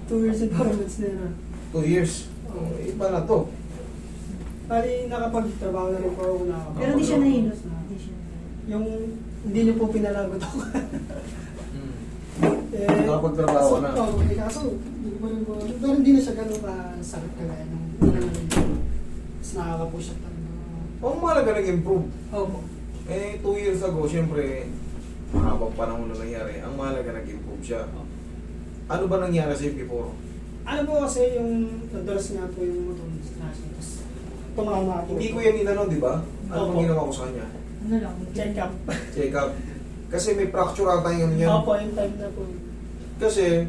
2 years and 4 months na yun. 2 years. Iba na to. Bali, nakapag-trabaho na rin po ako na. Pero di siya nahilot. Di siya. Yung hindi niyo po pinalagot ako. Nakapagtrabaho na. Oo, kaso, hindi ko pa rin po. Pero hindi na siya ganun ka-sakit kagaya nung una na rin. Mas nakaka-push up talaga. Ang mahalaga nag-improve. Opo. 2 years ago, syempre, mahabang panahon na nangyari. Ang mahalaga nag-improve siya. Ano ba nangyari sa'yo before? Ano po kasi yung nadulas nga po yung motor tapos tumama po. Hindi ko yan inano, di ba? Ano Opo. bang ginawa ko sa kanya? Ano lang? Check up. Check up. Kasi may fracture ata yung ano yan. Opo, yung time na po. Kasi,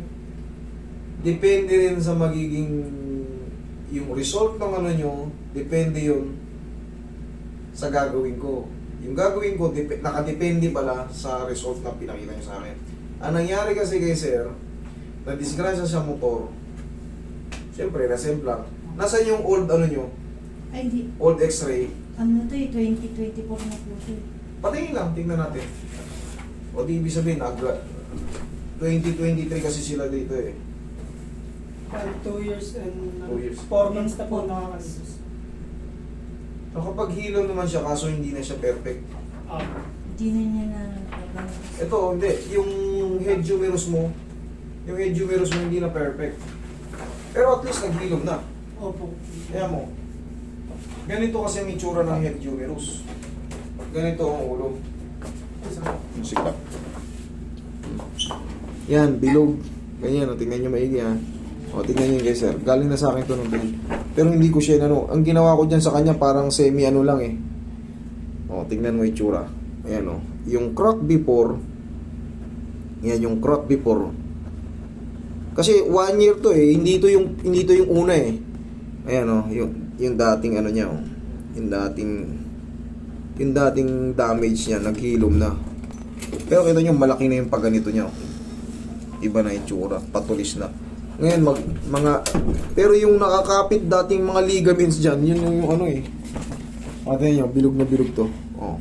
depende rin sa magiging yung result ng ano nyo, depende yun sa gagawin ko. Yung gagawin ko, nakadepende pala sa result na pinakita nyo sa akin. Ang nangyari kasi kay sir, na-disgrasya sa motor, siyempre, nasem lang. Nasaan yung old ano nyo? Ay, di. Old x-ray? Ano to eh, 2024 na po ito eh. Patingin lang, tingnan natin. O di ibig sabihin, 2023 kasi sila dito eh. 2 years and 2 years. 4 months na po nakakalipas. Nakapaghilo naman siya, kaso hindi na siya perfect. Hindi na niya na Ito, hindi. Yung head humerus mo, hindi na perfect. Pero at least naghilom na. Opo. Kaya mo, ganito kasi ang itsura ng head humerus. Ganito ang ulo. Sikap. Yan, bilog. Ganyan, o, tingnan nyo maigi ha. O, tingnan nyo guys sir. Galing na sa akin ito nung bilog. Pero hindi ko siya ano. Ang ginawa ko dyan sa kanya parang semi ano lang eh. O, tingnan mo itsura. Ayan o. Yung crack before, yan yung crack before. Kasi 1 year to eh. Hindi to yung una eh. Ayan o. Yung dating ano niya o. Yung dating damage niya. Naghilom na. Pero kita nyo, malaki na yung pagganito niya. Iba na yung tsura. Patulis na. Ngayon, pero yung nakakapit dating mga ligaments dyan, yun yung ano eh. Pati nyo, bilog na bilog to. Oh.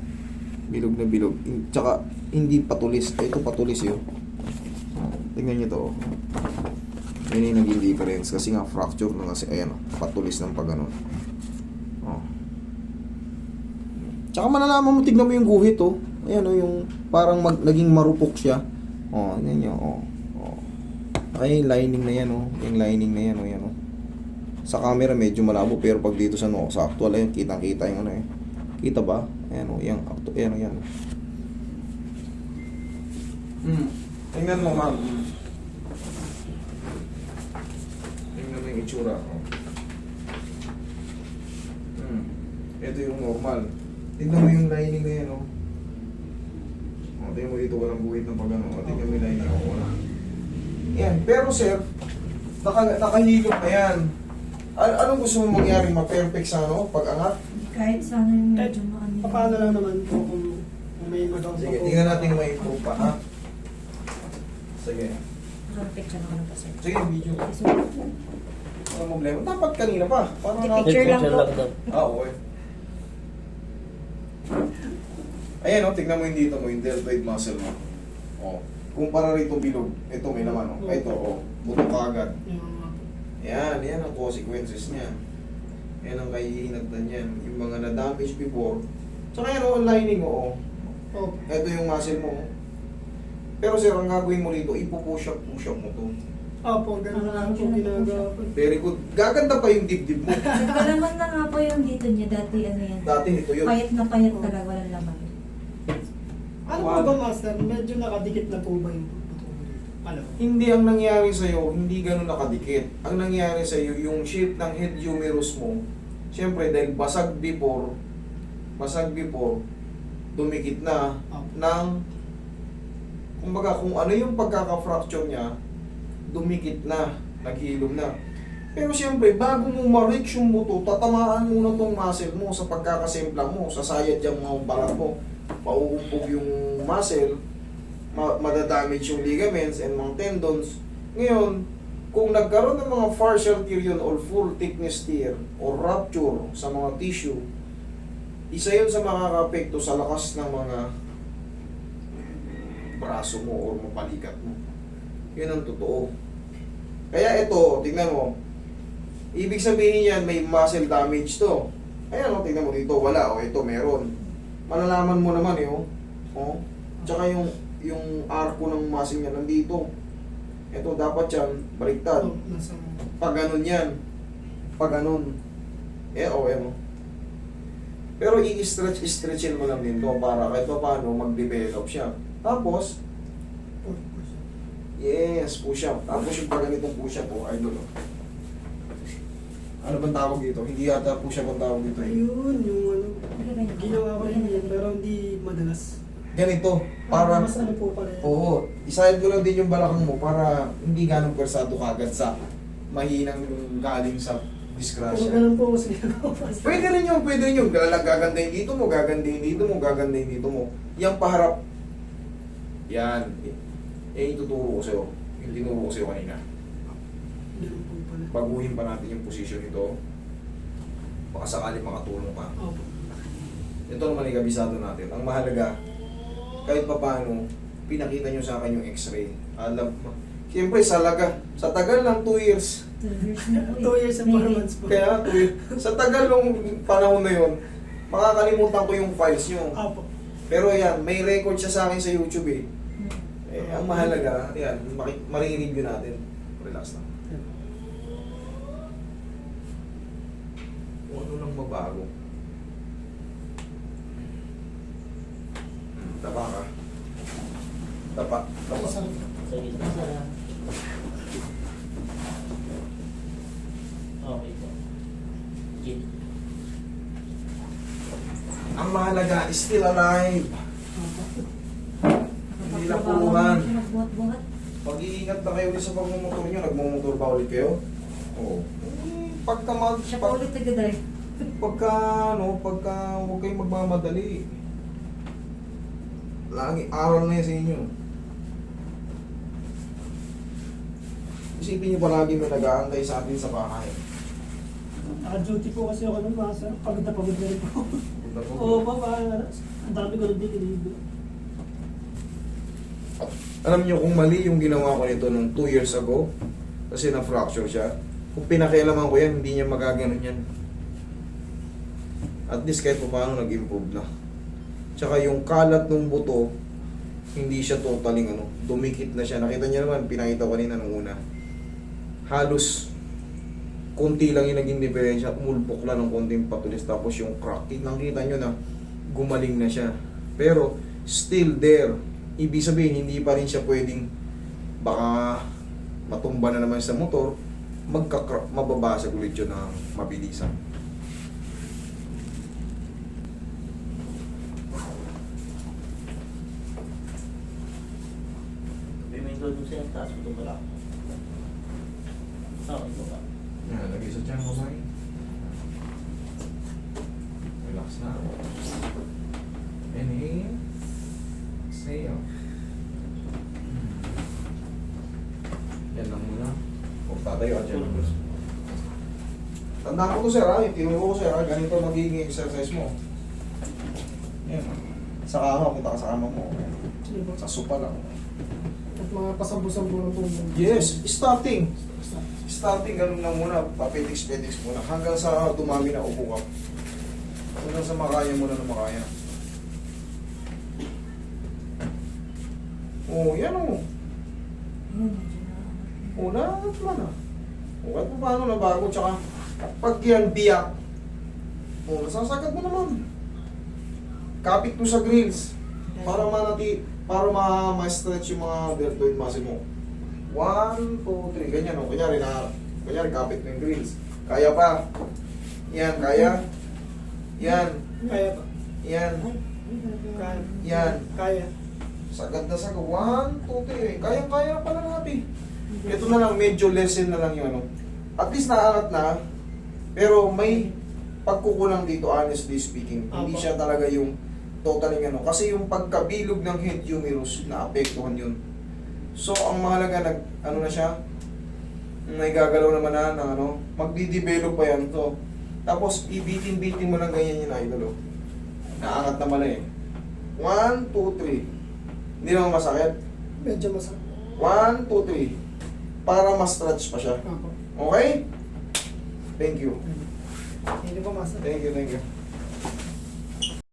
Bilog na bilog. Tsaka, hindi patulis. Ito patulis yun. Tingnan nyo to. Yun yung naging difference. Kasi nga, fracture na kasi. Ayan o. Patulis ng pag ano. Oh. Tsaka malalaman mo, tignan mo yung guhit oh. Ayan o, yung parang naging marupok siya. Oh, yan nyo. Oh. Ay, lining na yan oh. Yung lining na yan oh, yan oh. Sa camera medyo malabo pero pag dito sa no, sa actual ayun, kitang-kita yung ano eh. Kita ba? Ayan oh, yan oh, yan. Tingnan mo, ma'am. Tingnan mo yung itsura oh. Ito yung normal. Tingnan mo yung lining na yan oh. Oh, tingnan mo dito walang buhit ng pagano. Oh, tingnan mo yung lining oh, wala. Yan. Pero sir, nakahilot na yan. Anong gusto mo mangyari? Ma-perfect sa ano? Pag-angat? kahit sana yung medyo maano. Paano lang naman po kung may magawa Sige, po. tingnan natin kung may improve pa, ha? Sige. Picture ako ng pasensya. Sige, video. Walang problema. Dapat kanina pa. Parang Picture lang po. okay. Ayan, oh, tignan mo yung dito mo, yung deltoid muscle mo. Oh. Kumpara rito bilog. Ito may naman, oh. Ito, oh. Buto ka agad. Yan ang consequences niya. Yan ang kahihinagdan yan. Yung mga na-damage before. Tsaka yan, oh, ang lining, oh. Ito yung muscle mo. Pero sir, ang gagawin mo rito, ipupush up mo to. Opo, ganun lang po ginagawa po. Very good. Gaganda pa yung dibdib mo. Nagkalaman na nga po yung dito niya. Dati ano yan. Dati ito yun. Payat na payat talaga. Walang laman. Ano po ba, Master? Medyo nakadikit na po ba yung buto mo dito? Ano? Hindi ang nangyari sa'yo, hindi ganun nakadikit. Ang nangyari sa'yo, yung shape ng head humerus mo, siyempre dahil basag before, dumikit na ng, kumbaga kung ano yung pagkaka-fracture niya, dumikit na, naghilom na. Pero siyempre, bago mo ma-reach yung buto, tatamaan muna tong muscle mo sa pagkakasimplang mo, sasayad yung mga balat mo, mauumpog yung muscle, madadamage yung ligaments and mga tendons. Ngayon, kung nagkaroon ng mga partial tear yun or full thickness tear or rupture sa mga tissue, isa yun sa makaka-apekto sa lakas ng mga braso mo or mapalikat mo. Yun ang totoo. Kaya ito, tingnan mo. Ibig sabihin yan, may muscle damage to. Ayan o, tingnan mo dito, wala. O, ito, meron. Malalaman mo naman eh, oh. Oh. Tsaka yung arco ng muscle niya nandito. Ito, dapat yan, baliktad. Oh, nasa... Pag ganun yan. Pag ganun. Eh, o, oh, pero i-stretchin mo lang din to para kahit pa paano mag-develop siya. Tapos, yes, push up. Tapos yung pag ganitong push up po, idol. Ano bang tawag dito? Hindi yata push up ang tawag dito. Ayun, yung ano, ginawa ko rin yan, pero hindi madalas. Ganito, para... Mas ano po pala yan. Oo, isahin ko lang din yung balakang mo para hindi ganong persado kagad sa mahinang galing sa Kung disgrasya. ganun po kasi ginagawa. Pwede rin yun, pwede rin yun. Gagandahin dito mo, gagandahin dito mo, gagandahin dito mo. Yang paharap. Yan. Eh, ituturo ko sa'yo. Yung tinuro ko sa'yo kanina. Ganun po pala. Baguhin pa natin yung position nito. Baka sakali makatulong ka. Opo. Ito naman yung kabisado natin. Ang mahalaga, kahit pa paano, pinakita nyo sa akin yung x-ray. Alam mo. Siyempre, sa tagal ng 2 years, 2 years na po. 2 years and 4 months po. kaya 2 years, sa tagal ng panahon na yun, makakalimutan ko yung files nyo. Opo. Pero yan, may record siya sa akin sa YouTube eh. Hmm. Eh, ang mahalaga, yan, marireview natin. Relax lang. Kung ano lang mabago. Tapa ka. Tapa. Tapa. Sarap. Sige, sige. Okay po. Gin. Ang mahalaga, still alive. Opo. Hindi na puluhan. Nagbuhat-buhat. Mag-iingat na kayo ulit sa pagmumotor nyo. Nagmumotor ba ulit kayo? Oo. Pagka Siya pa ulit nag-drive. pagka huwag kayong magmamadali. Lagi, aral na yan sa inyo. Isipin nyo palagi may nag-aantay sa atin sa bahay. Naka-duty po kasi ako nun, masa. Pagod na rin po. Punta po. Oo pa, ang dami ko rin dito. Alam nyo kung mali yung ginawa ko nito nung 2 years ago, kasi na-fracture siya, kung pinakialaman ko yan, hindi niya magaganon yan. At least kahit pa paano nag-improve na. Tsaka yung kalat ng buto, hindi siya totally dumikit na siya. Nakita niyo naman, pinakita ko kanina nung una. Halos konti lang yung naging diferensya, umulpok lang ng konting patulis, tapos yung crack, nakita nyo na gumaling na siya. Pero still there. Ibig sabihin, hindi pa rin siya pwedeng baka matumba na naman sa motor, mababasag ulit yun ng mabilisan. Piminto dun sa taas mo ito pala. Okay po ba? Yan, lagay sa tiyan mo, Mari. Relax na. Inhale. Exhale. Yan lang muna. Huwag tatayo at yan. Tandaan ko to, sir, ha? Yung tinuro ko, sir, ha? Ganito magiging exercise mo. Yan. Sa kama, punta ka sa kama mo. Sige po. Sa sopa lang. At mga pasambu-sambu na po. Yes, starting. Starting, ganun lang muna. Papetix-petix muna. Hanggang sa dumami na upo ka. Hanggang sa makaya mo na makaya. Oh, yan o. Ayun, medyo na. Una, naman na. O, kahit pa paano na bago. Tsaka, pag yan biyak, o, nasasagad mo naman. Kapit mo sa grills. Para ma-stretch yung mga deltoid muscle mo. 1, 2, 3. Ganyan o. Kunyari, kapit mo yung grills. Kaya pa. Yan, kaya. Yan. Kaya pa. Yan. Kaya. Yan. Kaya. Sagad na sagad. 1, 2, 3. Kaya pala natin. Ito na lang, medyo lessen na lang yung At least naangat na. Pero may pagkukulang dito, honestly speaking. Hindi Apo. siya talaga yung totally kasi yung pagkabilog ng head humerus, naapektuhan yun. So, ang mahalaga, na siya, may gagalaw naman na magdi-develop pa yan. So, tapos, ibitin-bitin mo lang ganyan yung idol. Naangat na mali eh. 1, 2, 3. Hindi naman masakit. Medyo masakit. 1, 2, 3. para ma-stretch pa siya. Opo. Okay? Thank you. Hindi pa master. Thank you, thank you.